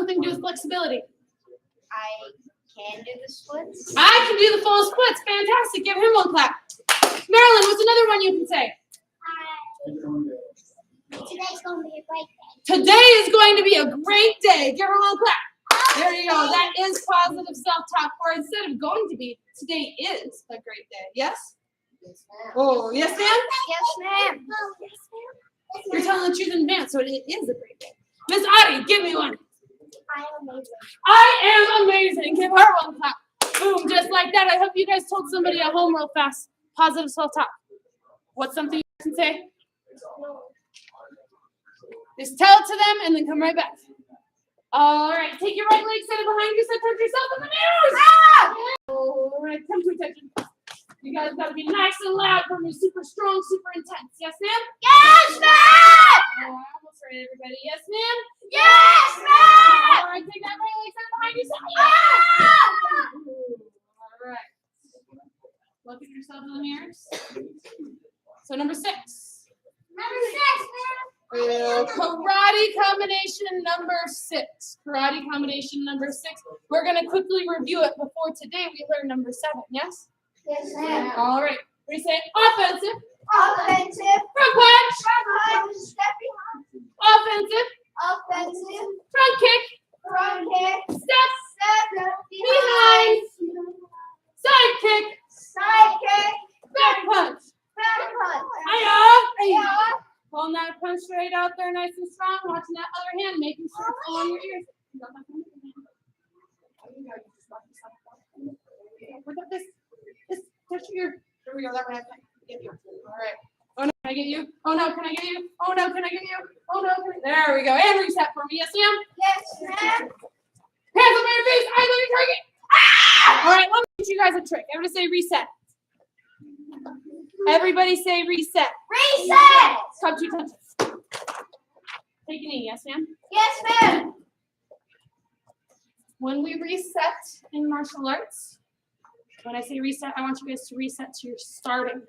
something to do with flexibility? I can do the splits. I can do the full splits. Fantastic. Give him one clap. Marilyn, what's another one you can say? Today's going to be a great day. Today is going to be a great day. Give her one clap. There you go. That is positive self-talk. Or instead of going to be, today is a great day. Yes? Yes, ma'am. Oh, yes, ma'am? Yes, ma'am. You're telling the truth in advance, so it is a great day. Miss Audie, give me one. I am amazing. I am amazing. Give her one clap. Boom, just like that. I hope you guys told somebody at home real fast. Positive self-talk. What's something you can say? Just tell it to them and then come right back. All right, take your right leg, set it behind you, set towards yourself in the mirrors. All right, come to attention. You guys gotta be nice and loud for me. Super strong, super intense. Yes, ma'am? Yes, ma'am. Oh, I almost read everybody. Yes, ma'am? Yes, ma'am. All right, take that right leg, set it behind you. All right. Look at yourself in the mirrors. So number 6. Number 6, ma'am. Karate combination number 6. Karate combination number 6. We're going to quickly review it before today we learn number 7. Yes? Yes, ma'am. All right. We say offensive. Offensive. Front punch. Front punch. Step behind. Offensive. Offensive. Front kick. Front kick. Step. Step Behind. Side kick. Side kick. Back punch. Back punch. Hiya. Pulling that punch straight out there, nice and strong. Watching that other hand, making sure it's all on your ears. Look at this. Touch your ear. Here we go. That way I can get you. All right. Oh no, can I get you? Oh no, can I get you? Oh no, can I get you? Oh no, there we go. And reset for me. Yes, ma'am? Yes, ma'am. Hands up on your face. Eyes on your target. Ah! All right, let me teach you guys a trick. Everybody say reset. Everybody say reset. Reset. Come to touches. Take a knee. Yes, ma'am? Yes, ma'am. When we reset in martial arts, when I say reset, I want you guys to reset to your starting.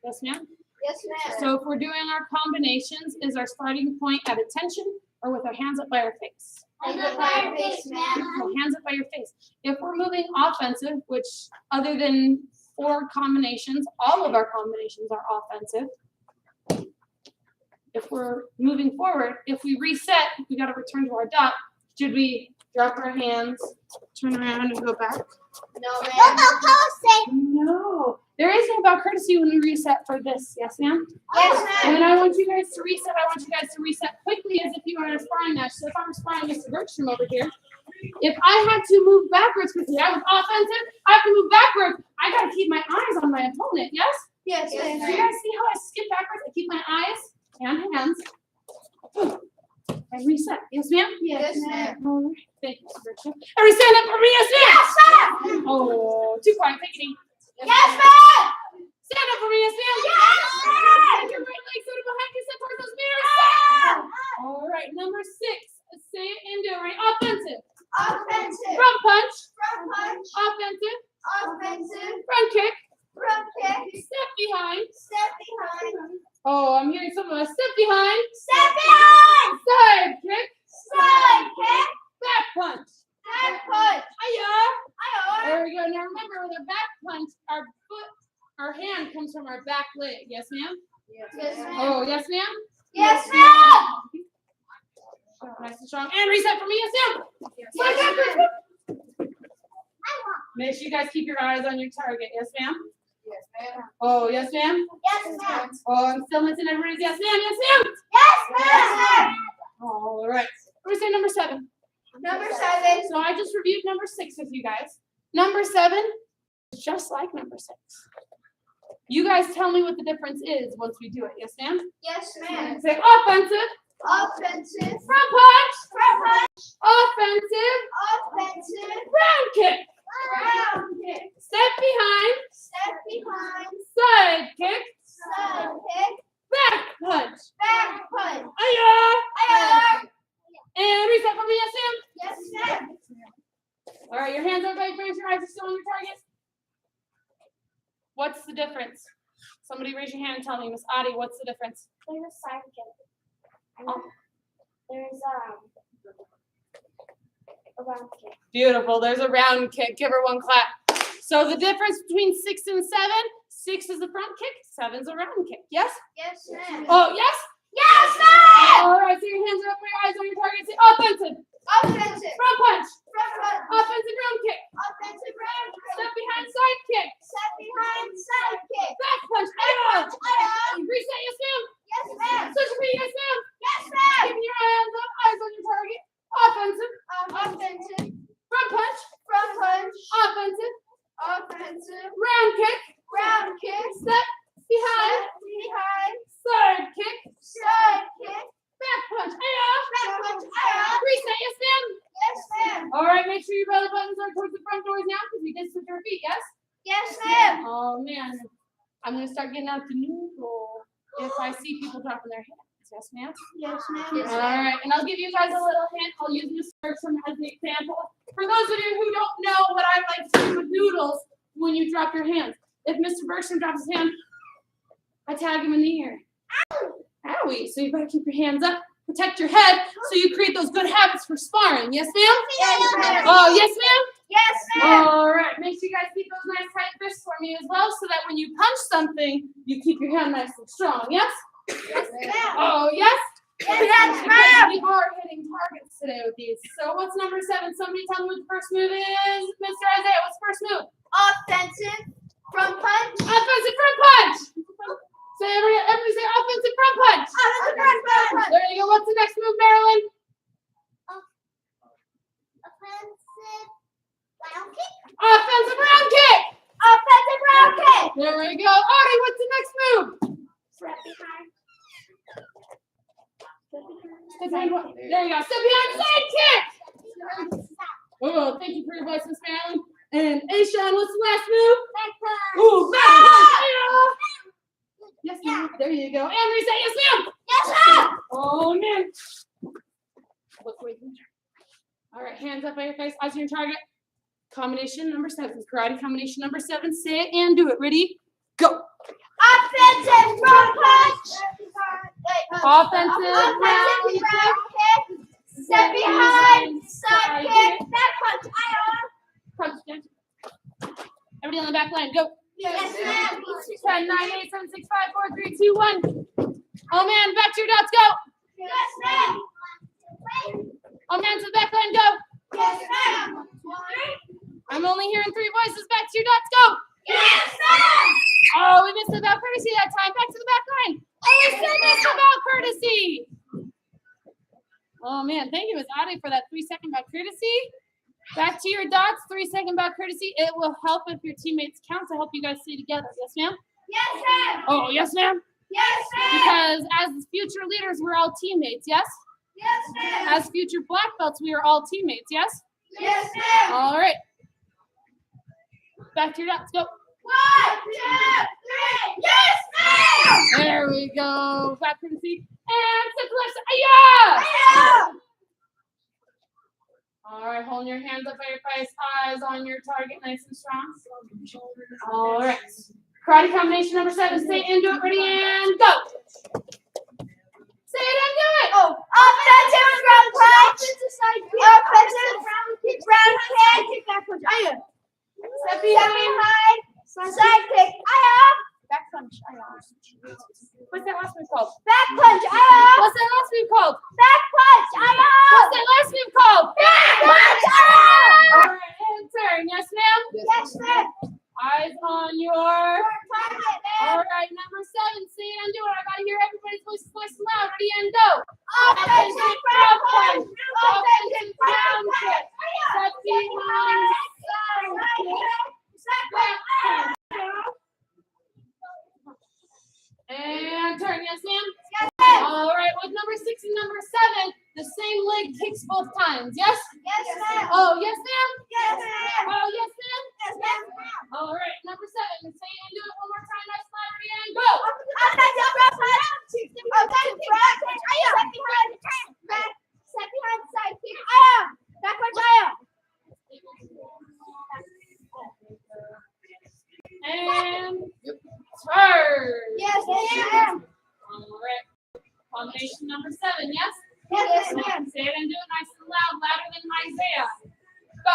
Yes, ma'am? Yes, ma'am. So if we're doing our combinations, is our starting point at attention or with our hands up by our face? Hands up by your face, ma'am. No, hands up by your face. If we're moving offensive, which other than 4 combinations, all of our combinations are offensive. If we're moving forward, if we reset, we got to return to our dot. Should we drop our hands, turn around, and go back? No, ma'am. No. There is no about courtesy when we reset for this. Yes, ma'am? Yes, ma'am. When I want you guys to reset, I want you guys to reset quickly as if you were in a sparring match. So if I'm sparring Mr. Bergstrom over here, if I had to move backwards quickly, I was offensive, I have to move backwards. I got to keep my eyes on my opponent. Yes? Yes, Do ma'am. you guys see how I skip backwards? I keep my eyes and hands. And reset. Yes, ma'am? Yes, ma'am. All right. Thank you, Mr. Bergstrom. Everybody stand up for me. Yes, ma'am? Yes, ma'am. Oh, too quiet. Take a knee. Yes, ma'am. Stand up for me, yes, ma'am. Yes, ma'am. Take your right leg, set it behind you, set towards those mirrors. All right, number 6. Say it and do it right. Offensive. Offensive. Front punch. Front punch. Offensive. Offensive. Front kick. Front kick. Step behind. Step behind. Oh, I'm hearing someone. Step behind. Step behind. Side kick. Side kick. Back punch. Back punch. Hiya. Hiya. There we go. Now remember, with our back punch, our hand comes from our back leg. Yes, ma'am? Yes, ma'am. Oh, yes, ma'am? Yes, ma'am. Nice and strong. And reset for me. Yes, ma'am. Yes, ma'am. Make sure you guys keep your eyes on your target. Yes, ma'am? Yes, ma'am. Oh, yes, ma'am? Yes, ma'am. Oh, I'm still missing everybody's yes, ma'am. Yes, ma'am? Yes, ma'am. All right. We're saying number 7. Number 7. So I just reviewed number 6 with you guys. Number 7 is just like number 6. You guys tell me what the difference is once we do it. Yes, ma'am? Yes, ma'am. Say offensive. Offensive. Front punch. Front punch. Offensive. Offensive. Round kick. Round kick. Step behind. Step behind. Side kick. Side kick. Back punch. Back punch. Hiya. Hiya. And reset for me. Yes, ma'am? Yes, ma'am. All right, your hands are by your face, your eyes are still on your target. What's the difference? Somebody raise your hand and tell me, Miss Audie, what's the difference? There's a side kick. And Oh. there's Around kick. Beautiful. There's a round kick. Give her one clap. So the difference between 6 and 7, 6 is a front kick, 7's a round kick. Yes? Yes, ma'am. Oh, yes? Yes, ma'am. All right. So your hands are up, your eyes on your target. Say offensive. Offensive. Front punch. Front punch. Offensive round kick. Offensive round kick. Step behind side kick. Step behind side kick. Back punch. Punch. Reset. Yes, ma'am. Yes, ma'am. Switch feet. Yes, ma'am. Yes, ma'am. Keeping your hands up, eyes on your target. Offensive. Offensive. Front punch. Front punch. Offensive. Offensive. Round kick. Round kick. Step behind. Step behind. Side kick. Side kick. Back punch. Back punch. Reset. Yes, ma'am. Yes, ma'am. All right. Make sure your belly buttons are towards the front doors now because we did switch our feet. Yes? Yes, ma'am. Oh, man. I'm going to start getting out the noodle if I see people dropping their hands. Yes, ma'am? Yes, ma'am. All right. And I'll give you guys a little hint. I'll use Miss Bergstrom as the example. For those of you who don't know what I like to do with noodles when you drop your hands. If Mr. Bergstrom drops his hand, I tag him in the ear. Owie. So you better keep your hands up. Protect your head so you create those good habits for sparring. Yes, ma'am? Yes, ma'am. Oh, yes, ma'am? Yes, ma'am. All right. Make sure you guys keep those nice tight fists for me as well so that when you punch something, you keep your hand nice and strong. Yes? Yes, ma'am. Oh, yes? Yes, Because ma'am. we are hitting targets today with these. So what's number 7? Somebody tell me what the first move is. Mr. Isaiah, what's the first move? Offensive. Front punch. Offensive front punch. Say everybody say offensive front punch. Offensive front punch. There you go. What's the next move, Marilyn? Offensive round kick. Offensive round kick. Offensive round kick. There we go. Artie, what's the next move? Step behind. Step behind what? There you go. Step behind side kick. Oh, thank you for your voice, Miss Marilyn. And Aishan, what's the last move? Back punch. Ooh, back punch. Yes, ma'am. There you go. And reset. Yes, ma'am. Yes, ma'am. Oh, man. Look away from your All right, hands up by your face. Eyes on your target. Combination number 7. Karate combination number 7. Say it and do it. Ready? Go. Offensive front punch. Offensive round kick. Step behind. Side kick. Back punch. Punch, Jen. Everybody on the back line. Go. Yes, ma'am. 10, 9, 8, 7, 6, 5, 4, 3, 2, 1. Oh, man. Back to your dots. Go. Yes, ma'am. Oh, man. To the back line. Go. Yes, ma'am. I'm only hearing 3 voices. Back to your dots. Go. Yes, ma'am. Oh, we missed the bow courtesy that time. Back to the back line. Oh, we still missed the bow courtesy. Oh, man. Thank you, Ms. Adi, for that 3-second bow courtesy. Back to your dots. 3-second bow courtesy. It will help if your teammates count to help you guys stay together. Yes, ma'am? Yes, ma'am. Oh, yes, ma'am? Yes, ma'am. Because as future leaders, we're all teammates. Yes? Yes, ma'am. As future black belts, we are all teammates. Yes? Yes, ma'am. All right. Back to your dots. Go. 1, 2, 3. Yes, ma'am. There we go. Back courtesy. And step to left. Ayah! All right, holding your hands up by your face, eyes on your target, nice and strong. All right. Karate combination number 7. Say it and do it. Ready and go. Say it and do it. Oh, offensive front punch. Offensive round kick. Back punch. Step Step behind. behind. Side kick. Back punch. What's that last move called? Back punch. What's that last move called? Back punch. What's that last move called? Back punch. All right, and turn. Yes, ma'am? Yes, ma'am. Eyes on your... Target, All ma'am. right, number 7. Say it and do it. I gotta hear everybody's voices nice and loud. Ready and go. Offensive front punch. Offensive round front kick. punch. Step behind. And turn. Yes, ma'am? Yes, ma'am. All right, with number 6 and number 7, the same leg kicks both times. Yes? Yes, ma'am. Oh, yes, ma'am? Yes, ma'am. Oh, yes, ma'am? Yes, ma'am. All right, number 7. Say it and do it one more time. Nice, loud, ready, and go. Offensive front punch. Offensive front punch. Step behind. Step behind side kick. Back punch. And turn. Yes, ma'am. All right. Combination number 7, yes? Yes, ma'am. Say it and do it nice and loud, louder than Isaiah. Go.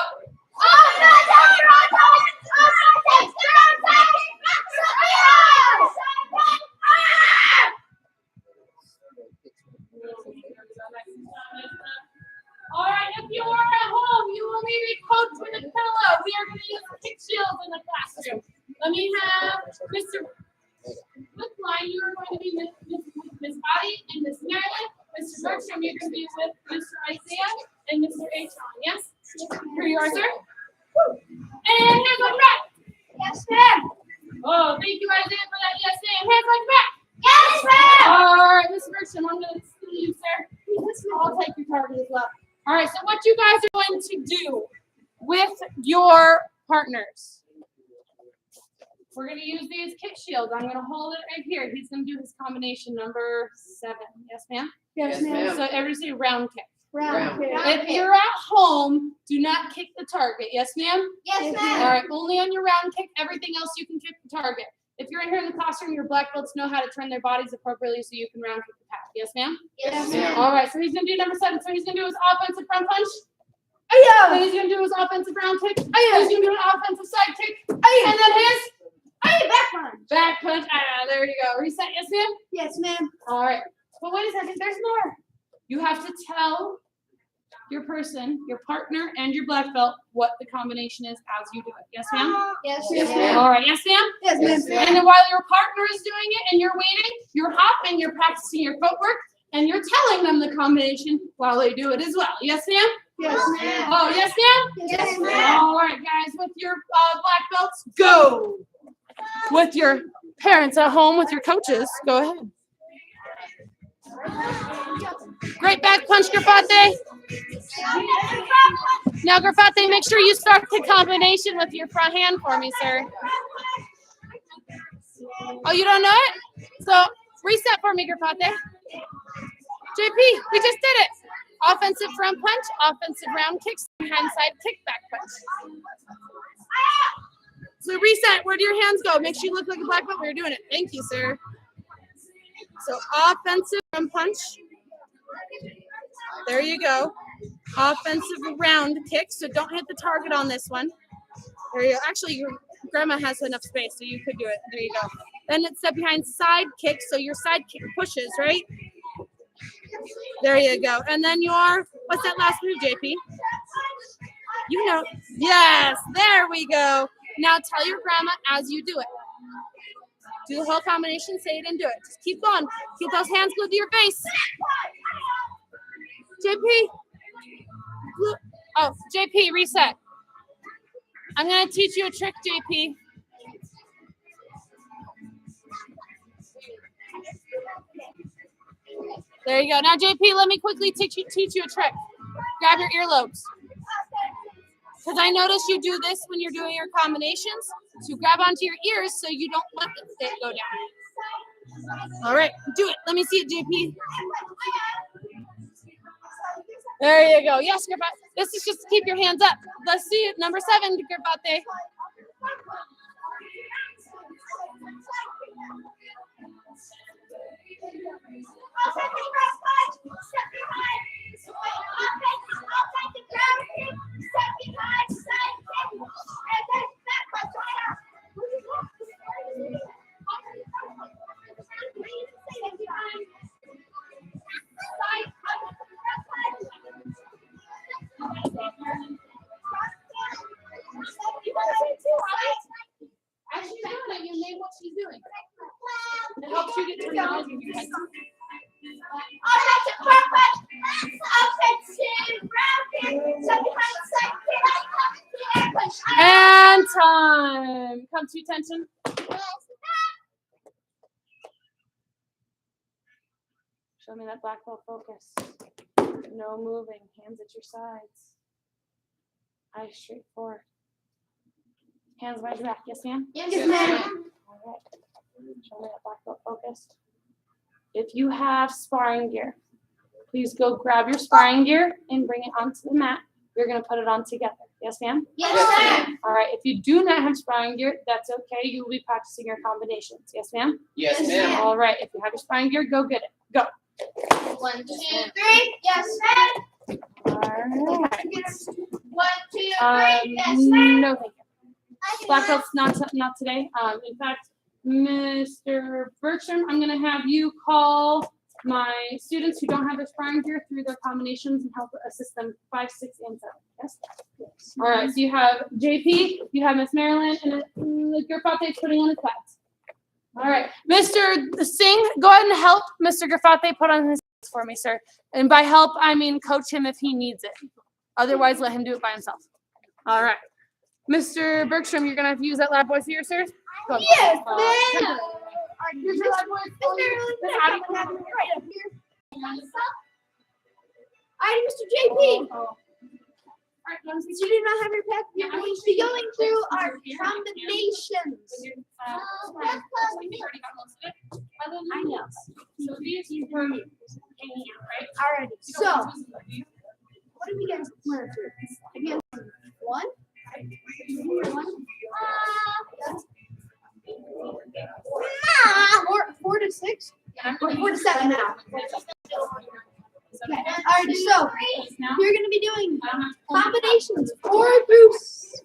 All right, if you are at home, you will need a coach with a pillow. We are going to use kick shields in the classroom. Let me have Mr. Woodline, you are going to be with Miss Body and Miss Marilyn. Mr. Bergstrom, you're going to be with Mr. Isaiah and Mr. Achon. Yes? Here you are, sir. And hands on back. Yes, ma'am. Oh, thank you, Isaiah, for that. Yes, ma'am. Hands on back. Yes, ma'am. All right, Mr. Bergstrom, I'm going to see you, sir. I'll take your target as well. All right, so what you guys are going to do with your partners, we're going to use these kick shields. I'm going to hold it right here. He's going to do his combination number 7. Yes, ma'am? Yes, ma'am. So everybody say round kick. Round kick. If you're at home, do not kick the target. Yes, ma'am? Yes, All ma'am. right, only on your round kick. Everything else you can kick the target. If you're in here in the classroom, your black belts know how to turn their bodies appropriately so you can round kick the pad. Yes, ma'am? Yes, ma'am. All right, so he's going to do number 7. So he's going to do his offensive front punch. Ayo. Then he's going to do his offensive round kick. Ayo. He's going to do an offensive side kick. Ayo. And then his Back punch. back punch. There you go. Reset. Yes, ma'am? Yes, ma'am. All right. But wait a second. There's more. You have to tell your person, your partner, and your black belt what the combination is as you do it. Yes, ma'am? Yes, Yes, ma'am. ma'am. All right. Yes, ma'am? Yes, Yes, ma'am. ma'am. And then while your partner is doing it and you're waiting, you're hopping, you're practicing your footwork, and you're telling them the combination while they do it as well. Yes, ma'am? Yes, ma'am. Oh, yes, ma'am? Yes, ma'am. All right, guys, with your black belts, go. With your parents at home, with your coaches, go ahead. Great back punch, Grafate. Now, Grafate, make sure you start the combination with your front hand for me, sir. Oh, you don't know it? So, reset for me, Grafate. JP, we just did it. Offensive front punch, offensive round kicks, hand side kick, back punch. So reset, where do your hands go? Make sure you look like a black belt when you're doing it. Thank you, sir. So offensive front punch. There you go. Offensive round kick, so don't hit the target on this one. There you go. Actually, your grandma has enough space, so you could do it. There you go. Then it's step behind side kick, so your side kick pushes, right? There you go. And then what's that last move, JP? You know. Yes, there we go. Now tell your grandma as you do it. Do the whole combination, say it and do it. Just keep going. Keep those hands glued to your face. JP. Oh, JP, reset. I'm going to teach you a trick, JP. There you go. Now, JP, let me quickly teach you a trick. Grab your earlobes. Because I notice you do this when you're doing your combinations. So grab onto your ears so you don't let it go down. All right, do it. Let me see it, JP. There you go. Yes, Grafate. This is just to keep your hands up. Let's see it. Number 7, Grafate. As she's doing it, you name what she's doing. It helps you get terminology in your head. And time. Come to attention. Show me that black belt focus. No moving. Hands at your sides. Eyes straight forward. Hands behind your back. Yes, ma'am? Yes, ma'am. All right. Show me that black belt focused. If you have sparring gear, please go grab your sparring gear and bring it onto the mat. You're going to put it on together. Yes, ma'am? Yes, ma'am. All right. If you do not have sparring gear, that's okay. You will be practicing your combinations. Yes, ma'am? Yes, Yes, ma'am. All right. If you have your sparring gear, go get it. Go. 1, 2, 3. Yes, ma'am. All right. 1, 2, No, thank you. Black belt's not today. In fact, Mr. Bertram, I'm gonna have you call my students who don't have their sparring gear through their combinations and help assist them 5, 6, and 7. Yes. All right. So you have JP, you have Miss Marilyn, and Grafate putting on his pads. All right, Mr. Singh, go ahead and help Mr. Grafate put on his pads for me, sir. And by help, I mean coach him if he needs it. Otherwise, let him do it by himself. All right. Mr. Bergstrom, you're going to have to use that loud voice here, sir? Go ahead. Yes, ma'am. Here's your loud voice. Miss Adam, right up here. Alright, Mr. JP. Since you do not have your pack, you're going to be going through our combinations. I know. So these you were hanging out, right? Alrighty, so what do we guys learn through? Again, 1. 4 to 6? Or 4 to 7 now. Okay. Alright, so you're going to be doing combinations 4 through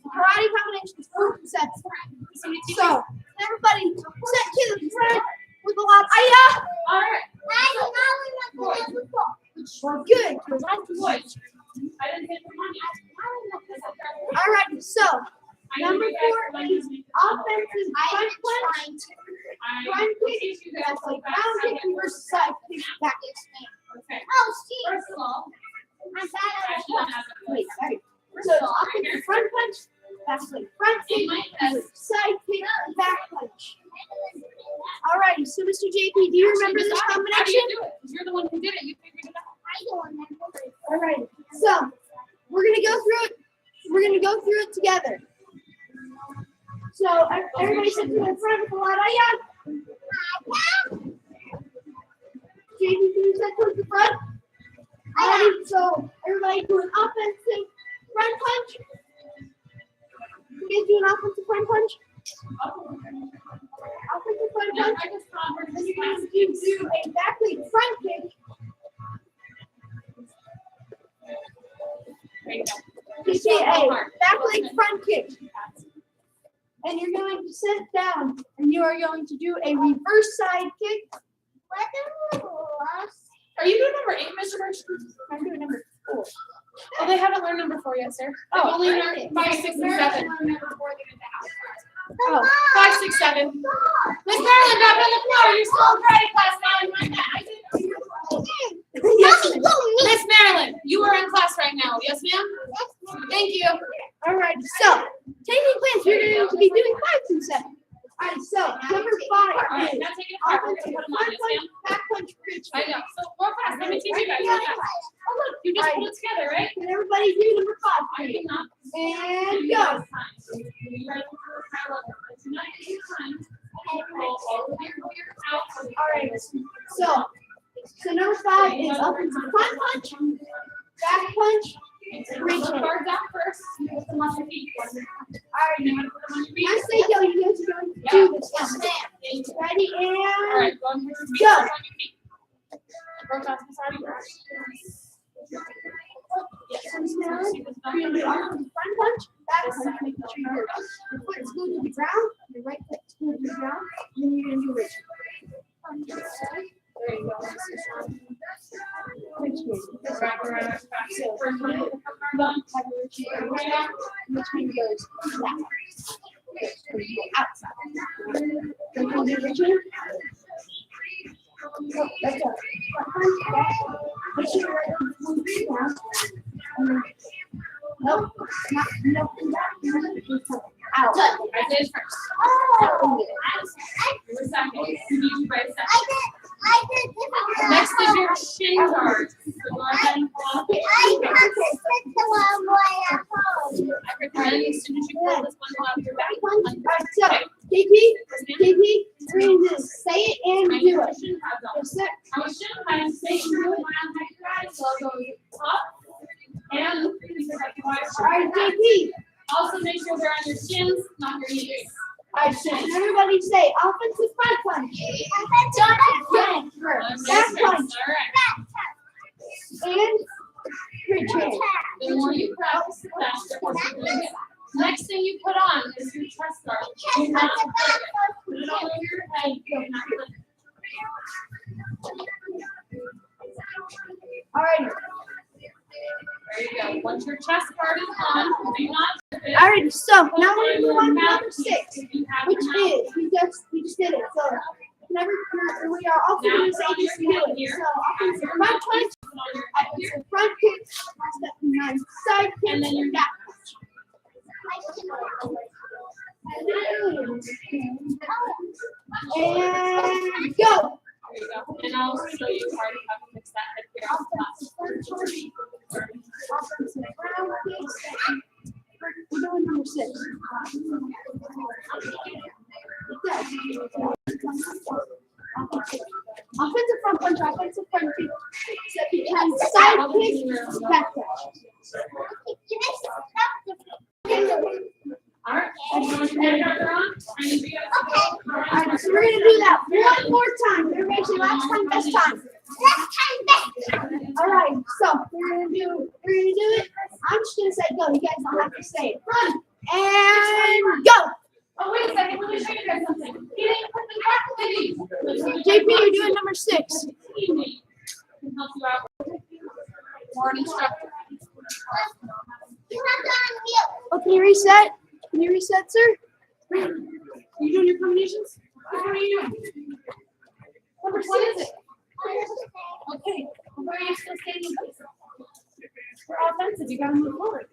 karate combinations 4 through 7. So everybody set to the front with a loud "Aya!" Alright. Good. I didn't get the money. Alright, so number 4 is offensive front punch. Front kick, that's like round kick versus side kick back. Okay. Oh, First of all, wait, sorry. So it's offensive front punch, that's like front kick, side kick, back punch. Alrighty, so Mr. JP, do you remember this how do combination? you do it? You're the one who did it. You figured it out. Alright, so we're gonna go through it. We're gonna go through it together. So everybody sit to the front with a loud "Aya!" JP, can you sit towards the front? Alrighty, so everybody do an offensive front punch. You guys do an offensive front punch? Offensive front punch. Then you're going to do a back leg front kick. You see a back leg front kick. And you're going to sit down and you are going to do a reverse side kick. Are you doing number 8, Mr. Bergstrom? I'm doing number 4. Oh, they haven't learned number 4 yet, sir. They've only learned 5, 6, and 7. Oh. 5, 6, 7. Miss Marilyn, drop it on the floor. You're still in karate class now. Yes, Miss Marilyn, you are in class right now. Yes, ma'am? Thank you. all right, so taking plans, we're going to be doing 5 through 7. All right, so number 5 All right, is now take it apart. We're offensive going to put them on. front Yes, punch, ma'am? back punch, bridge I kick. know. So real fast. Let me teach you guys. Real fast. Oh, look. You just put it together, right? Can everybody do number 5, I please? cannot. And You go. guys time. You guys will do it parallel. Do not take your time. Roll all of your out. All right, so number 5 is offensive front punch, back punch, bridge Put kick. guards out first. Put them on your feet. All right, You know how to put them on your feet? I say go, you guys are going to do this one. Ready and All right, go on your feet. Go. On your feet. Real fast. Sorry. Miss Marilyn, you're going to do offensive front punch, back punch, make sure your foot is glued to the ground, your right foot is glued to the ground, and then you're going to do bridge kick. There you go. Bridge kick. Back around, back. So, First one, have a bridge kick right now, and which one goes that way. So you go outside. Then you do bridge kick. Oh, that's it. Front punch, back. Make sure you're right on the floor down. And then, nope, nope, out. I did first. Oh. You were second. You need to write second. Next is your shin guard. So go ahead and pull out. I recommend as soon as you pull this one, pull out your back. Alright, so KP, we're going to say it and do it. So set. I should have say you around my guys, so I'll go up and Alright, KP. also make sure they're on your shins, not your knees. Alright, so everybody say offensive front punch. Back punch. All right. And bridge kick. The more you practice, the faster you're going to get. Next thing you put on is your chest guard. Do not forget. Put it over your head. Do not forget. All right. There you go. Once your chest guard is on, do not forget. All right. So Put now we're in going to your move on to number mouthpiece 6, if you have which your mouth. is we just did it. So whenever we are all Now going to put say on this your to do head it. here. So offensive Your front mouthpiece, punch, put on your head here. offensive front kick, step behind side kick, And then your back punch. And go. There you go. And I'll show you how to fix that head here. Offensive front punch, offensive ground kick. We're doing number 6. Offensive front punch, offensive front kick. Step behind side kick, back punch. All right. You want your head guard on? I need you guys to go. All right, so we're gonna do that one more time. Everybody say last time, best time. All right, so we're gonna do it. I'm just gonna say go. You guys don't have to say it. Run and go. Oh, wait a second. Let me show you guys something. He didn't put the back ladies. JP, you're doing number 6. Teammate can help you out. Or an instructor. Oh, can you reset? Can you reset, sir? Are you doing your combinations? What are you doing? Number 6. What is it? Okay. Where are you still standing in place? For offensive, you gotta move forward.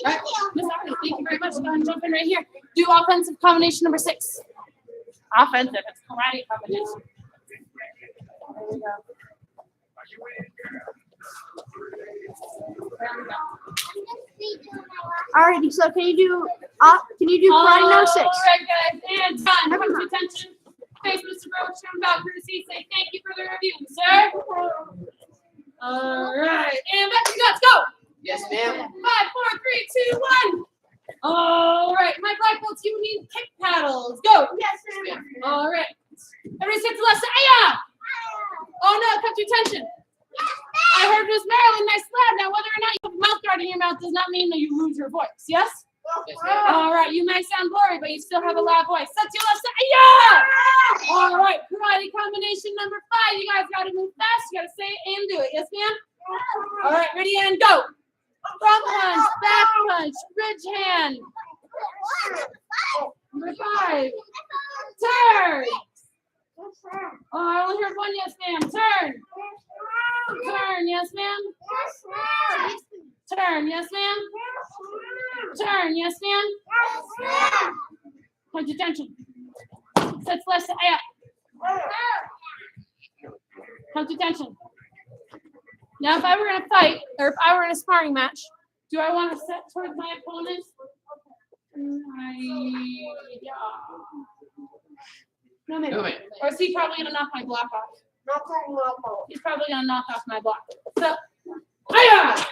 Right. Miss Artie, thank you very much. Go ahead and jump in right here. Do offensive combination number 6. Offensive, it's karate combination. There we go. There we go. Alrighty, so can you do karate number 6? All right, guys, and done. Come to attention. Face Mr. Roach, show about courtesy. Say thank you for the review, sir. All right, and back to you guys. Go. Yes, ma'am. 5, 4, 3, 2, 1. All right, my black belts, you need kick paddles. Go. Yes, sir. All right. Everybody sit to the left side. Aya! Oh no, come to attention. I heard Miss Marilyn, nice loud. Now, whether or not you have a mouth guard in your mouth does not mean that you lose your voice. Yes? Yes, ma'am. All right, you may sound blurry, but you still have a loud voice. Set to your left side. Yeah! All right, karate combination number 5. You guys got to move fast. You got to say it and do it. Yes, ma'am? All right, ready and go. Front punch, back punch, bridge hand. Number 5. Turn. Oh, I only heard 1 yes, ma'am. Turn. Turn, yes, ma'am. Turn, yes, ma'am. Turn, yes, ma'am. Punch attention. Sets left side up. Punch attention. Now, if I were in a fight, or if I were in a sparring match, do I want to set towards my opponent? Yeah. No, maybe. Move it. Or is he probably going to knock my block off? He's probably going to knock off my block. So, I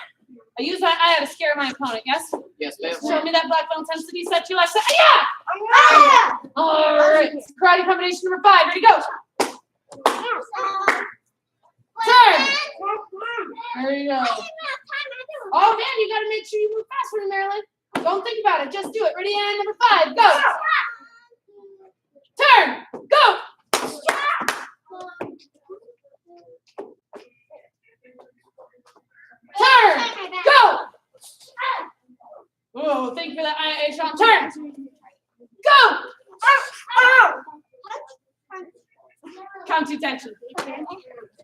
use my eye to scare my opponent, yes? Yes, ma'am. Show me that black belt intensity. Set to your left side. All right. Karate combination number 5. Ready, go. Turn. There you go. Oh, man, you got to make sure you move faster, Marilyn. Don't think about it. Just do it. Ready, and number 5. Go. Turn. Go. Turn. Go. Oh, thank you for that IA shot. Turn. Go. Count to tension.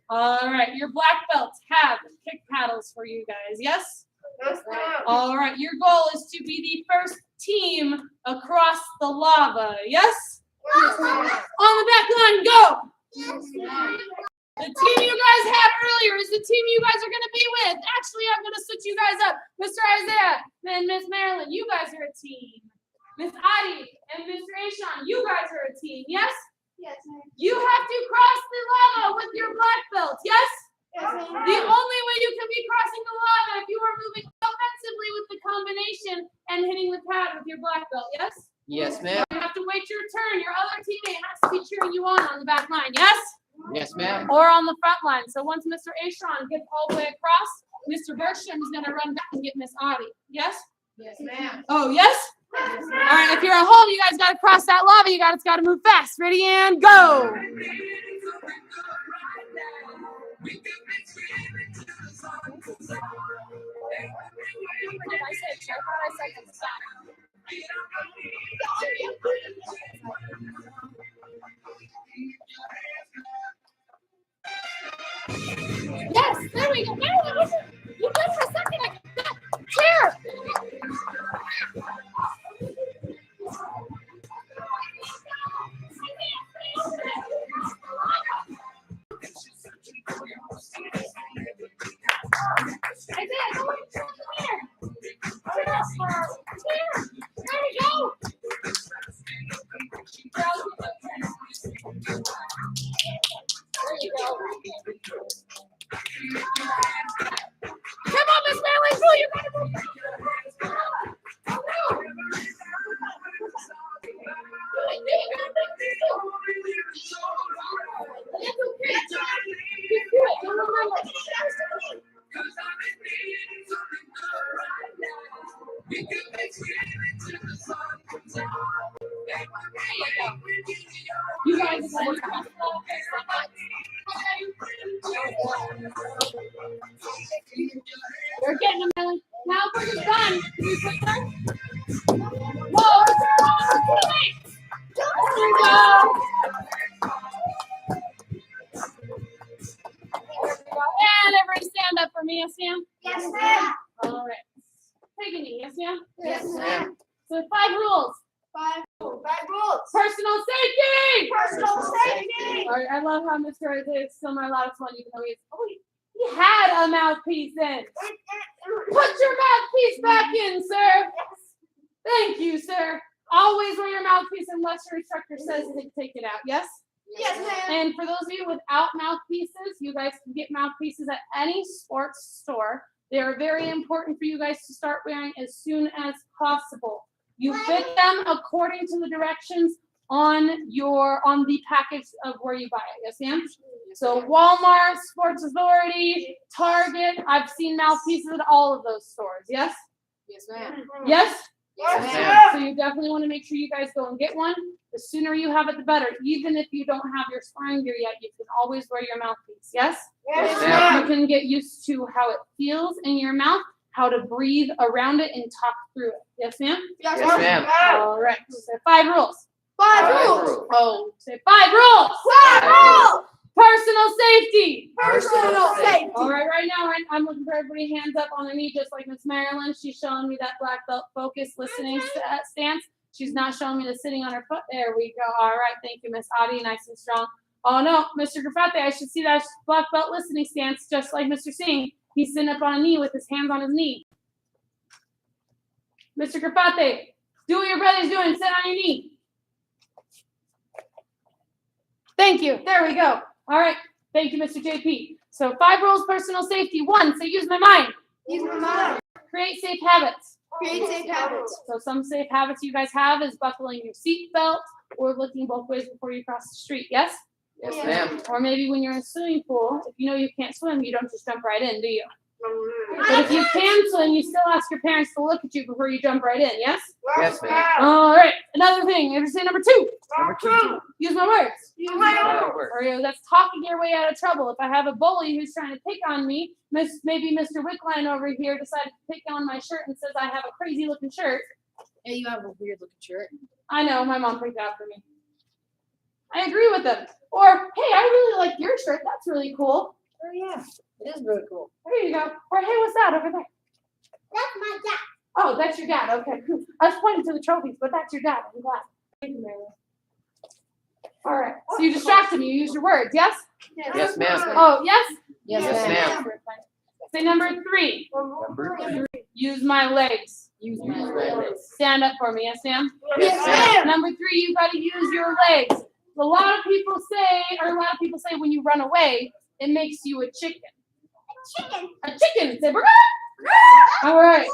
All right, your black belts have kick paddles for you guys. Yes? All right, your goal is to be the first team across the lava. Yes? On the back line, go. The team you guys had earlier is the team you guys are going to be with. Actually, I'm going to switch you guys up. Mr. Isaiah and Miss Marilyn, you guys are a team. Miss Adi and Mr. Ashawn, you guys are a team. Yes? Yes, sir. You have to cross the lava with your black belts. Yes? Yes, sir. The only way you can be crossing the lava if you are moving offensively with the combination and hitting the pad with your black belt. Yes? Yes, ma'am. You have to wait your turn. Your other teammate has to be cheering you on the back line. Yes? Yes, ma'am. or on the front line. So once Mr. Ashron gets all the way across, Mr. Bergstrom is going to run back and get Miss Audie. Yes? Yes, ma'am. Oh, yes? All right, if you're at home, you guys got to cross that lava. You guys got to move fast. Ready, and go. Yes, there we go. You good for a second. Chair. Come on, Miss Marilyn, go. You gotta move. You guys You're getting them, Millie. Now we're just done. Can you put them? Whoa! There we go. And everybody stand up for me, yes, ma'am? Yes, ma'am. All right. Take a knee, yes, ma'am? Yes, ma'am. So 5 rules. Five rules. Personal safety! Personal safety. All right, I love how Mr. Isaiah is still my loudest one, even though he had a mouthpiece in. Put your mouthpiece back in, sir. Thank you, sir. Always wear your mouthpiece unless your instructor says to take it out. Yes? Yes, ma'am. And for those of you without mouthpieces, you guys can get mouthpieces at any sports store. They are very important for you guys to start wearing as soon as possible. You fit them according to the directions on the package of where you buy it. Yes, ma'am? So Walmart, Sports Authority, Target. I've seen mouthpieces at all of those stores. Yes? Yes, ma'am. Yes? Yes, ma'am. So you definitely want to make sure you guys go and get one. The sooner you have it, the better. Even if you don't have your sparring gear yet, you can always wear your mouthpiece. Yes? Yes, ma'am. You can get used to how it feels in your mouth, how to breathe around it and talk through it. Yes, ma'am? Yes, Yes, ma'am. All right. So 5 rules. Five Five rules. rules. Oh, say 5 rules. Five rules. Personal safety. Personal safety. All right, right now I'm looking for everybody hands up on their knee, just like Miss Marilyn. She's showing me that black belt focus listening stance. She's not showing me the sitting on her foot. There we go. All right, thank you, Miss Audie, nice and strong. Oh no, Mr. Grafate, I should see that black belt listening stance, just like Mr. Singh. He's sitting up on a knee with his hands on his knee. Mr. Grafate, do what your brother's doing. Sit on your knee. Thank you. There we go. All right. Thank you, Mr. JP. So 5 rules, personal safety. 1, say use my mind. Use my mind. Create safe habits. Create safe habits. So some safe habits you guys have is buckling your seatbelt or looking both ways before you cross the street. Yes? Yes, ma'am. Or maybe when you're in a swimming pool, if you know you can't swim, you don't just jump right in, do you? But if you can swim, you still ask your parents to look at you before you jump right in. Yes? Yes, ma'am. All right. Another thing. Ever say number 2? Number 2. Use my words. Use my Word. Or that's talking your way out of trouble. If I have a bully who's trying to pick on me, maybe Mr. Wickline over here decided to pick on my shirt and says I have a crazy looking shirt. Hey, you have a weird looking shirt. I know, my mom picked it out for me. I agree with them. Or, hey, I really like your shirt. That's really cool. Oh yeah, it is really cool. There you go. Or, hey, what's that over there? That's my dad. Oh, that's your dad. Okay, cool. I was pointing to the trophies, but that's your dad. I'm glad. Thank you, Mary. All right. So you distracted me. You used your words, yes? Yes, ma'am. Oh, yes? Yes, ma'am. Say number 3. Number 3. Use my legs. Use my legs. Stand up for me, yes, ma'am? Yes, ma'am. Number 3, you got to use your legs. A lot of people say when you run away, it makes you a chicken. Chicken. A chicken. Say, "Brr." All right.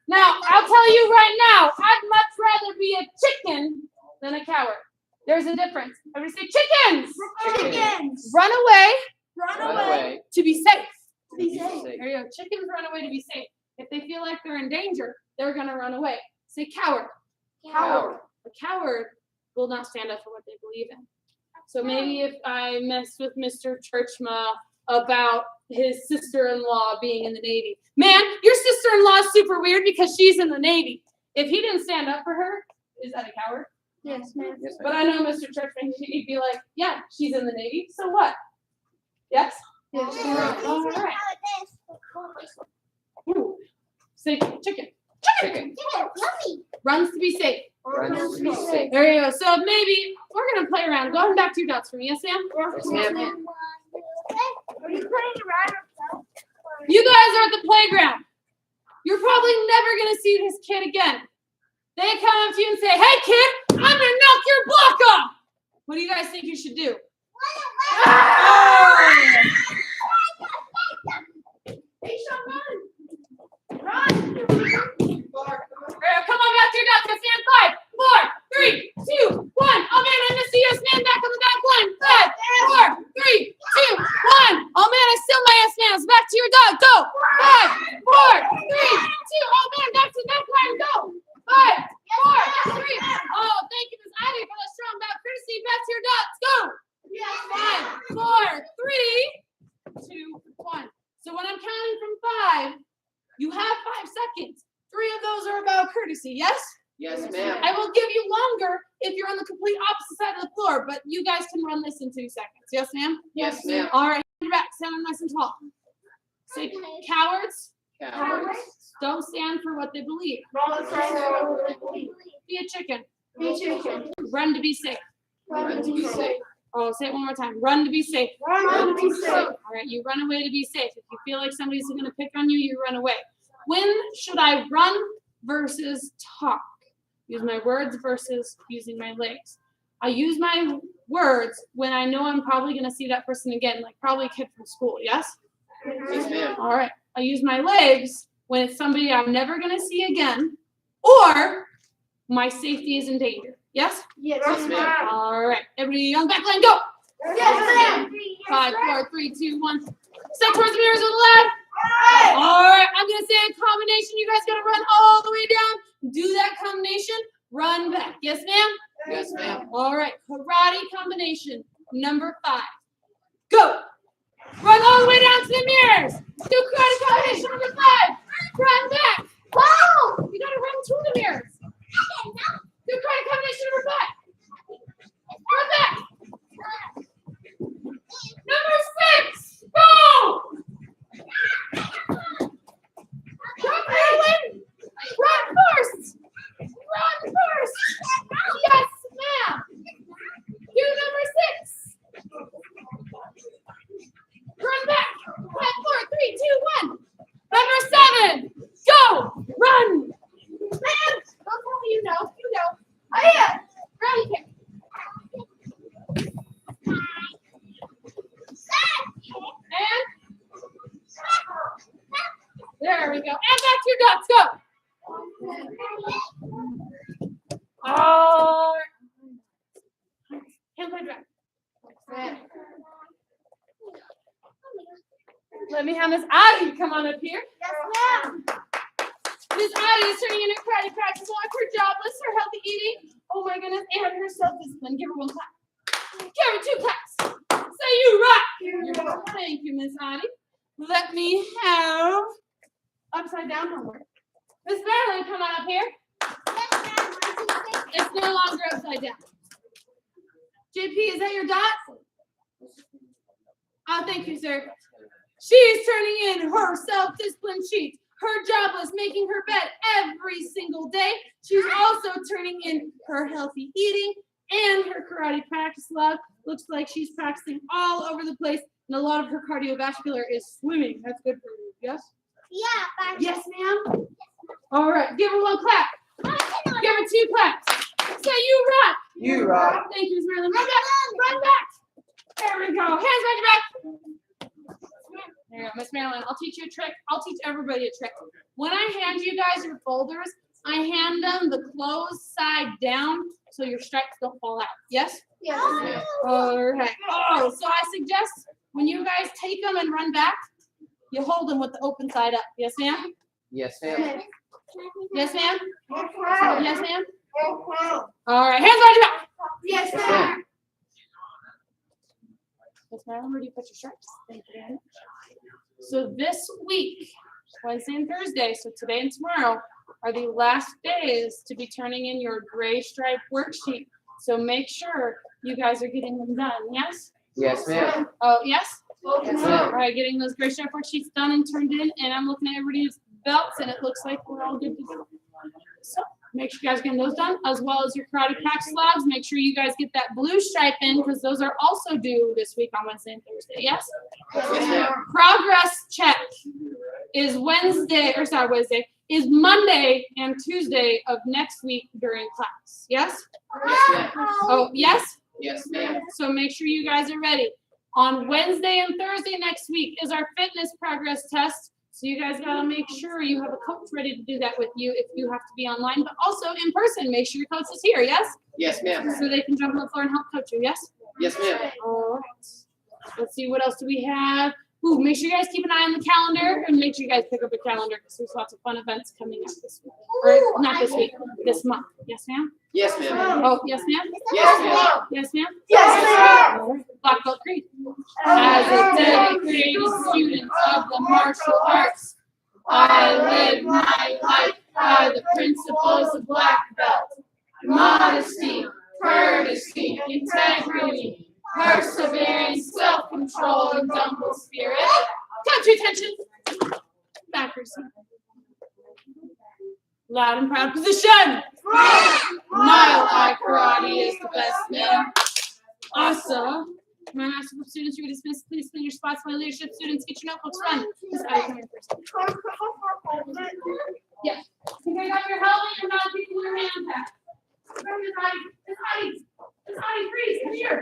Now, I'll tell you right now, I'd much rather be a chicken than a coward. There's a difference. Everybody say chickens. Chickens. Run away Run Run away. away. to be safe. To be safe. There you go. Chickens run away to be safe. If they feel like they're in danger, they're gonna run away. Say coward. Coward. A coward will not stand up for what they believe in. So maybe if I messed with Mr. Churchma about his sister-in-law being in the Navy. Man, your sister-in-law is super weird because she's in the Navy. If he didn't stand up for her, is that a coward? Yes, ma'am. Yes, But ma'am. I know Mr. Churchman, he'd be like, yeah, she's in the Navy, so what? Yes? Yes, All right. Ooh. Say chicken. Chicken. Runs to be safe. Runs to be safe. There you go. So maybe we're gonna play around. Go ahead and back to your dots for me. Yes, ma'am? Yes, ma'am. Are you playing around? You guys are at the playground. You're probably never gonna see this kid again. They come up to you and say, hey kid, I'm gonna knock your block off. What do you guys think you should do? Hey, Sean, run. Run. Come on back to your dots. Stand 5, 4, 3, 2, 1. Oh man, I missed you. Stand back on the back line. 5, 4, 3, 2, 1. Oh man, I still my ass man. Back to your dot. Go. 5, 4, 3, 2. Oh man, back to the back line. Go. 5, 4, 3. Oh, thank you, Miss Ivy, for the strong back courtesy. Back to your dots. Go. 5, 4, 3, 2, 1. So when I'm counting from 5, you have 5 seconds. 3 of those are about courtesy, yes? Yes, ma'am. I will give you longer if you're on the complete opposite side of the floor, but you guys can run this in 2 seconds. Yes, ma'am? Yes, ma'am. All right, hand back, stand nice and tall. Say cowards, Cowards. don't stand for what they believe. Be a chicken. Run to be safe. Run to be safe. Oh, say it one more time. Run to be safe. Run to be safe. All right, you run away to be safe. If you feel like somebody's going to pick on you, you run away. When should I run versus talk? Use my words versus using my legs. I use my words when I know I'm probably going to see that person again, like probably a kid from school, yes? Yes, ma'am. All right. I use my legs when it's somebody I'm never going to see again, or my safety is in danger. Yes? Yes, ma'am. All right. Everybody on back line, go. Yes, ma'am. 5, 4, 3, 2, 1. Step towards the mirrors with a lad. All right. I'm going to say a combination. You guys got to run all the way down. Do that combination. Run back. Yes, ma'am? Yes, ma'am. All right. Karate combination number 5. Go. Run all the way down to the mirrors. Do karate combination number 5. Run back. Wow. You got to run to the mirrors. Do karate combination number 5. Run back. Number 6. Go. Run, Marilyn. Run first. Run first. Yes, ma'am. Do number 6. Run back. 5, 4, 3, 2, 1. Number 7. Go. Run. Man, don't tell me you know. You know. Oh, yeah. Run here. And there we go. And back to your dots. Go. All right. Hands behind your back. Let me have Miss Addie come on up here. Yes, ma'am. Miss Addie is turning in her karate practice log, her jobless, her healthy eating. Oh my goodness, and her self-discipline. Give her 1 clap. Give her 2 claps. Say you rock. Thank you, Miss Addie. Let me have upside down homework. Miss Marilyn, come on up here. It's no longer upside down. JP, is that your dot? Oh, thank you, sir. She's turning in her self-discipline sheets, her jobless, making her bed every single day. She's also turning in her healthy eating and her karate practice log. Looks like she's practicing all over the place, and a lot of her cardiovascular is swimming. That's good for you, yes? Yeah, Yes, ma'am? All right, give her 1 clap. Give her 2 claps. Say you rock. You rock. Thank you, Miss Marilyn. Run back. Run back. There we go. Hands behind your back. There you go, Miss Marilyn. I'll teach you a trick. I'll teach everybody a trick. When I hand you guys your folders, I hand them the closed side down so your stripes don't fall out. Yes? Yes. ma'am. All right. Oh, so I suggest when you guys take them and run back, you hold them with the open side up. Yes, ma'am? Yes, ma'am. Yes, ma'am? Yes, ma'am? Yes. All right. Hands on your back. Yes, Yes, sir. ma'am. Yes, ma'am. Where do you put your stripes? Thank you very much. So this week, Wednesday and Thursday, so today and tomorrow, are the last days to be turning in your gray stripe worksheet. So make sure you guys are getting them done. Yes? Yes, ma'am. Oh, yes? Yes, All ma'am. right, getting those gray stripe worksheets done and turned in, and I'm looking at everybody's belts, and it looks like we're all good to go. So make sure you guys are getting those done, as well as your karate pack slabs. Make sure you guys get that blue stripe in, because those are also due this week on Wednesday and Thursday. Yes? Yes, ma'am. Progress check is is Monday and Tuesday of next week during class. Yes? Yes, ma'am. Oh, yes? Yes, ma'am. So make sure you guys are ready. On Wednesday and Thursday next week is our fitness progress test. So you guys gotta make sure you have a coach ready to do that with you if you have to be online, but also in person. Make sure your coach is here, yes? Yes, ma'am. So they can jump on the floor and help coach you, yes? Yes, ma'am. All right. Let's see, what else do we have? Ooh, make sure you guys keep an eye on the calendar and make sure you guys pick up a calendar because there's lots of fun events coming up this week. Or not this week, this month. Yes, ma'am? Yes, ma'am. Oh, yes, ma'am? Yes, ma'am. Yes, ma'am? Yes, ma'am. Black Belt Creed. As a dedicated student of the martial arts, I live my life by the principles of Black Belt. Modesty, courtesy, integrity, perseverance, self-control, and humble spirit. Country attention. Backers. Loud and proud position. Mile high karate is the best man. Awesome. My master group students, you're dismissed. Please fill your spots. My leadership students, get your notebooks run. Miss Ivy, come here first. Yeah. You guys got your helmet, your mouthpiece, and your hand pack. Come, Miss Ivy. Miss Ivy, freeze. Come here.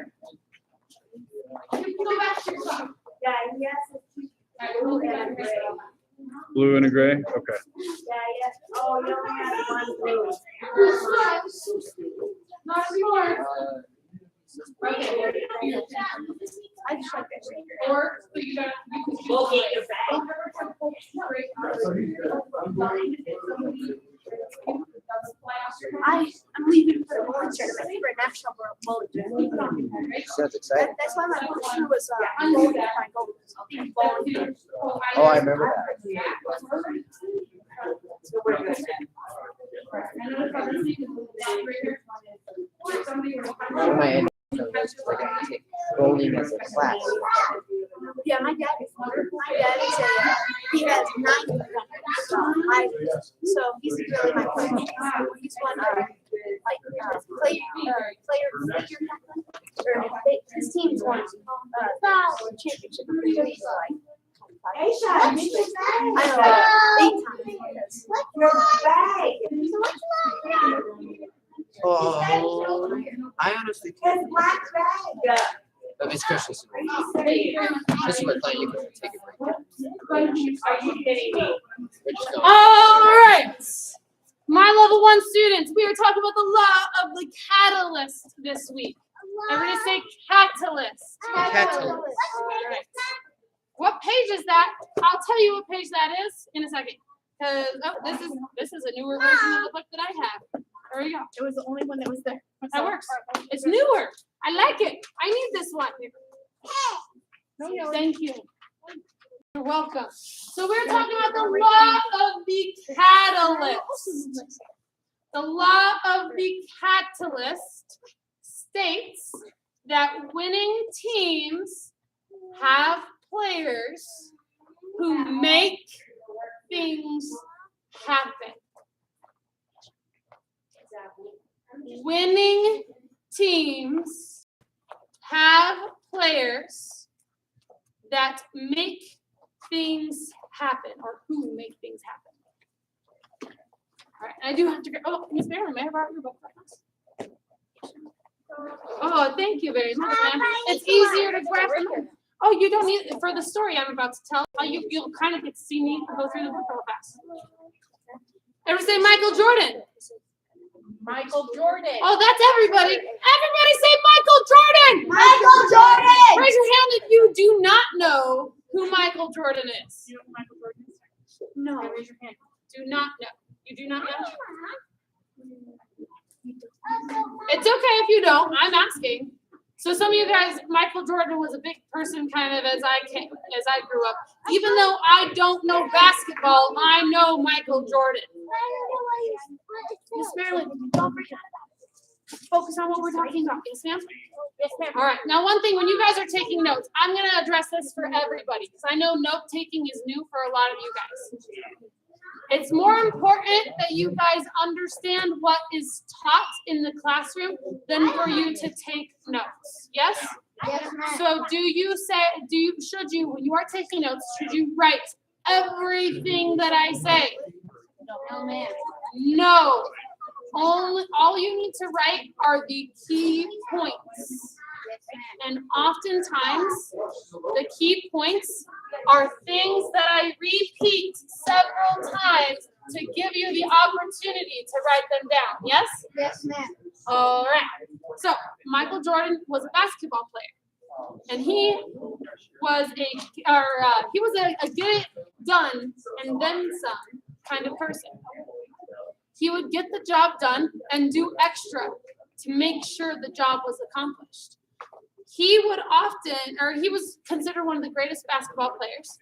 You can go back to your spot. Yeah, yes. All right, we'll look at it. Blue and a gray? Okay. Yeah, yes. Oh, you only have one blue. Not anymore. Okay. I just like that. Or, so you got, you can. We'll get your bag. I'm leaving for the bowling tournament for a national bowling tournament. Sounds exciting. That's why my poster was bowling my goals. Bowling. Oh, I remember that. For my end, like I take bowling as a class. Yeah, my dad is he has 9 so he's really my coach. He's one player figure or his team's won championship of the league like. I know, 8 times. Oh, I honestly can't. Yeah. But Miss Christensen, this is what thought you could take a break. Are you kidding me? We're just going. All right. My level 1 students, we are talking about the law of the catalyst this week. Everybody say catalyst. Catalyst. All right. What page is that? I'll tell you what page that is in a second. Because this is a newer version of the book that I have. There we go. It was the only one that was there. That works. It's newer. I like it. I need this one. Thank you. You're welcome. So we're talking about the law of the catalyst. The law of the catalyst states that winning teams have players who make things happen. Winning teams have players that make things happen, or who make things happen. All right, I do have to go. Oh, Miss Marilyn, may I borrow your book? Oh, thank you very much, ma'am. It's easier to grab them. Oh, you don't need it for the story I'm about to tell. You'll kind of get to see me go through the book real fast. Everybody say Michael Jordan. Michael Jordan. Oh, that's everybody. Everybody say Michael Jordan. Michael Jordan. Raise your hand if you do not know who Michael Jordan is. You know who Michael Jordan is? No. Okay, raise your hand. Do not know. You do not know? It's okay if you don't. I'm asking. So some of you guys, Michael Jordan was a big person kind of as I grew up. Even though I don't know basketball, I know Michael Jordan. Miss Marilyn, don't forget. Focus on what we're talking about. Yes, ma'am? Yes, ma'am. All right. Now, one thing, when you guys are taking notes, I'm going to address this for everybody because I know note taking is new for a lot of you guys. It's more important that you guys understand what is taught in the classroom than for you to take notes. Yes? Yes, ma'am. So should you, when you are taking notes, should you write everything that I say? No, ma'am. No. All you need to write are the key points. And oftentimes, the key points are things that I repeat several times to give you the opportunity to write them down. Yes? Yes, ma'am. All right. So, Michael Jordan was a basketball player. And he was a get it done and then some kind of person. He would get the job done and do extra to make sure the job was accomplished. He was considered one of the greatest basketball players.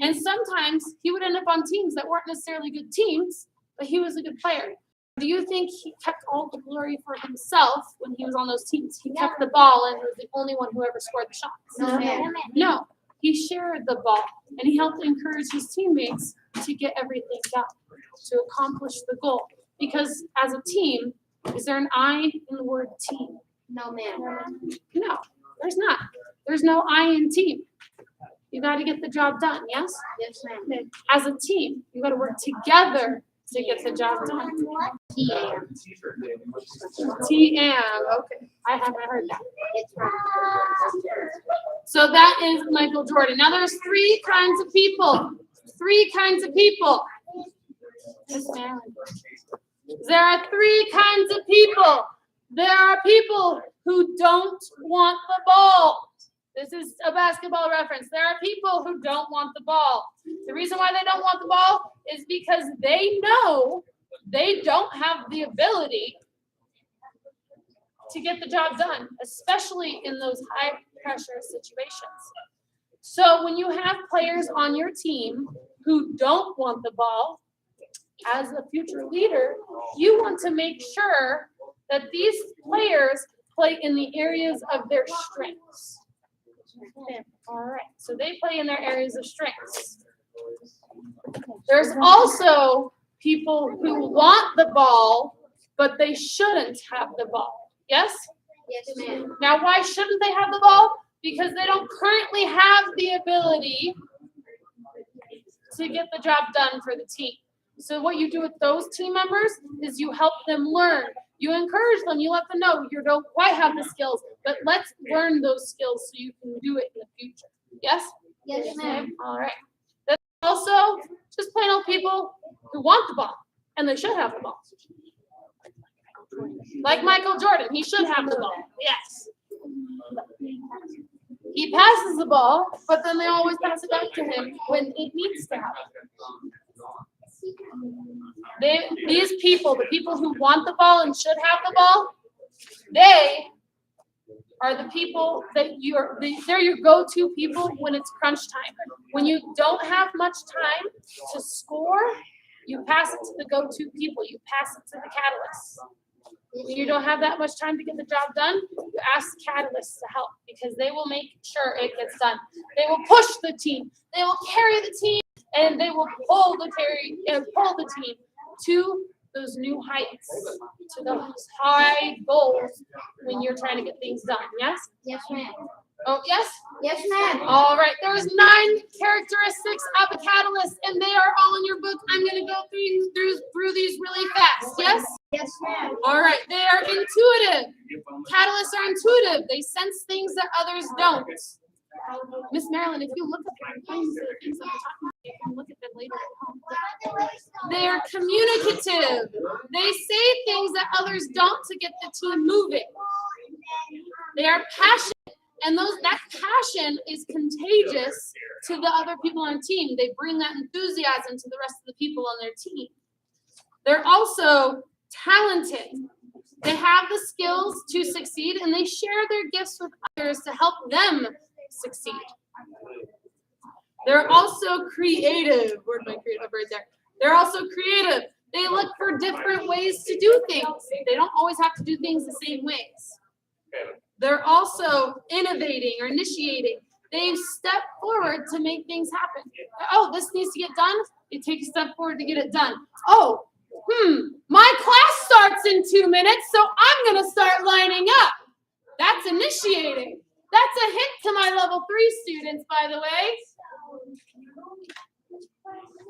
And sometimes he would end up on teams that weren't necessarily good teams, but he was a good player. Do you think he kept all the glory for himself when he was on those teams? He kept the ball and was the only one who ever scored the shots. No, ma'am. No, he shared the ball and he helped encourage his teammates to get everything done, to accomplish the goal. Because as a team, is there an I in the word team? No, ma'am. No, there's not. There's no I in team. You got to get the job done, yes? Yes, ma'am. As a team, you got to work together to get the job done. TM. Okay, I haven't heard that. It's right. So that is Michael Jordan. Now there's three kinds of people. Three kinds of people. Miss Marilyn. There are three kinds of people. There are people who don't want the ball. This is a basketball reference. There are people who don't want the ball. The reason why they don't want the ball is because they know they don't have the ability to get the job done, especially in those high pressure situations. So when you have players on your team who don't want the ball, as a future leader, you want to make sure that these players play in the areas of their strengths. All right, so they play in their areas of strengths. There's also people who want the ball, but they shouldn't have the ball. Yes? Yes, ma'am. Now, why shouldn't they have the ball? Because they don't currently have the ability to get the job done for the team. So what you do with those team members is you help them learn. You encourage them. You let them know you don't quite have the skills, but let's learn those skills so you can do it in the future. Yes? Yes, ma'am. All right. That's also just plain old people who want the ball, and they should have the ball. Like Michael Jordan, he should have the ball. Yes. He passes the ball, but then they always pass it back to him when it needs to happen. These people, the people who want the ball and should have the ball, they are the people that they're your go-to people when it's crunch time. When you don't have much time to score, you pass it to the go-to people. You pass it to the catalysts. When you don't have that much time to get the job done, you ask the catalysts to help because they will make sure it gets done. They will push the team. They will carry the team. And they will pull the team to those new heights, to those high goals when you're trying to get things done. Yes? Yes, ma'am. Oh, yes? Yes, ma'am. All right. There's 9 characteristics of a catalyst, and they are all in your book. I'm going to go through these really fast. Yes? Yes, ma'am. All right. They are intuitive. Catalysts are intuitive. They sense things that others don't. Miss Marilyn, if you look up your things that I'm talking about, you can look at them later at home. They're communicative. They say things that others don't to get the team moving. They are passionate, and that passion is contagious to the other people on the team. They bring that enthusiasm to the rest of the people on their team. They're also talented. They have the skills to succeed, and they share their gifts with others to help them succeed. They're also creative. Where'd my creative right there? They're also creative. They look for different ways to do things. They don't always have to do things the same ways. They're also innovating or initiating. They step forward to make things happen. Oh, this needs to get done. They take a step forward to get it done. Oh, my class starts in 2 minutes, so I'm going to start lining up. That's initiating. That's a hint to my level 3 students, by the way.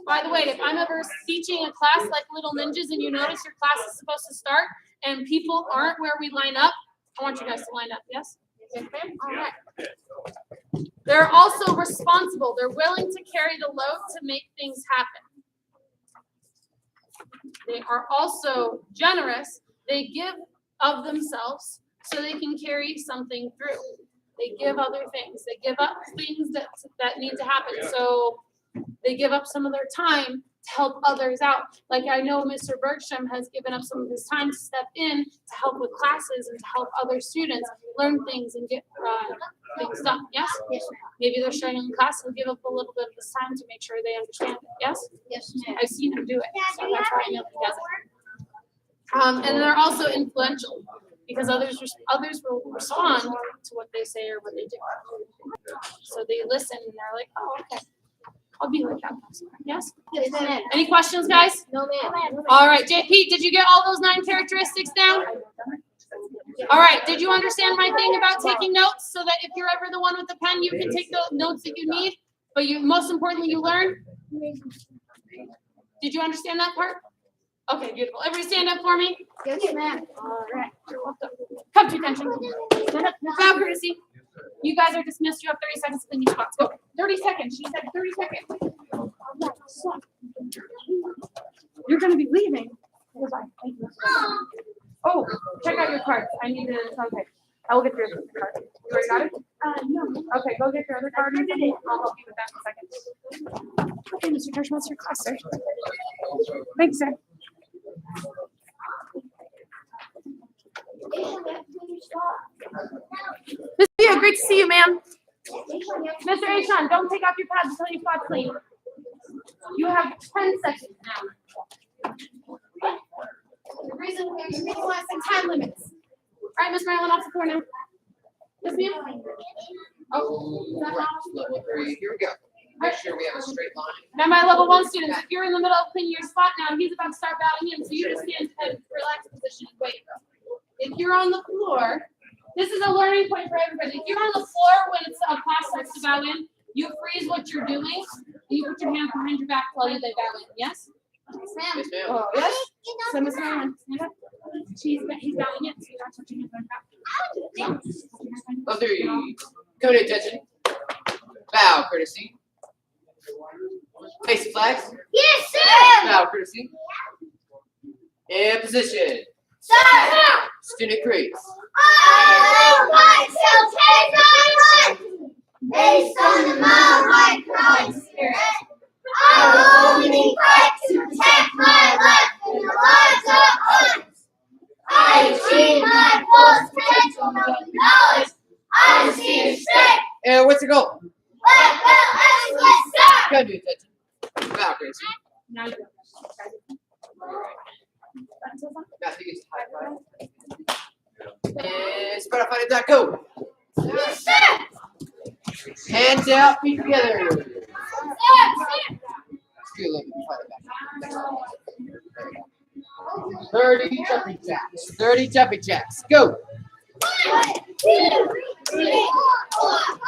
By the way, if I'm ever teaching a class like Little Ninjas and you notice your class is supposed to start and people aren't where we line up, I want you guys to line up, yes? Yes, ma'am? All right. They're also responsible. They're willing to carry the load to make things happen. They are also generous. They give of themselves so they can carry something through. They give other things. They give up things that need to happen. So they give up some of their time to help others out. Like I know Mr. Bergstrom has given up some of his time to step in to help with classes and to help other students learn things and get things done. Yes? Yes, ma'am. Maybe they're struggling in class. He'll give up a little bit of his time to make sure they understand it. Yes? Yes, ma'am. I've seen him do it. So that's why I know he does it. And they're also influential because others will respond to what they say or what they do. So they listen and they're like, oh, okay. I'll be like that. Yes? Yes, ma'am. Any questions, guys? No, ma'am. All right, JP, did you get all those 9 characteristics down? All right, did you understand my thing about taking notes so that if you're ever the one with the pen, you can take the notes that you need, but most importantly, you learn? Did you understand that part? Okay, beautiful. Everybody stand up for me. Yes, ma'am. All right. Come to attention. Stand up. Bow courtesy. You guys are dismissed. You have 30 seconds to clean your spots. Go. 30 seconds. She said 30 seconds. You're going to be leaving. Goodbye. Thank you. Oh, check out your cards. I need to. Okay. I will get your card. You already got it? No. Okay, go get your other card. I'll help you with that in a second. Okay, Mr. Kirsch, what's your class, sir? Thanks, sir. Miss Via, great to see you, ma'am. Mr. Ashan, don't take off your pads until your spot's clean. You have 10 seconds now. The reason we want some time limits. All right, Miss Marilyn, off the floor now. Yes, ma'am. Oh, Here we go. Make sure we have a straight line. Now, my level 1 students, if you're in the middle of cleaning your spot now, he's about to start bowing in, so you just stand in a relaxed position and wait. If you're on the floor, this is a learning point for everybody. If you're on the floor when it's a class starts to bow in, you freeze what you're doing, and you put your hands behind your back while they bow in. Yes? Yes, ma'am. Yes, ma'am. Oh, yes? So, Miss Marilyn, stand up. He's bowing in, so you're not touching his own back. Oh, 3. Come to attention. Bow, courtesy. Face the flags. Yes, sir. Bow, courtesy. In position. Sir. Student greets. I shall take my life based on the mild white Christ spirit. I will only fight to protect my life and the lives of others. I achieve my full potential of knowledge. I see straight. And what's your goal? Excellent, sir. Come to attention. Bow, courtesy. Now you Matthew, high five. And spread out, find it, go. Yes, sir. Hands out, feet together. Yes, sir. Do a little bit farther back. 30 jumping jacks. 30 jumping jacks. Go. 1, 2, 3, 4.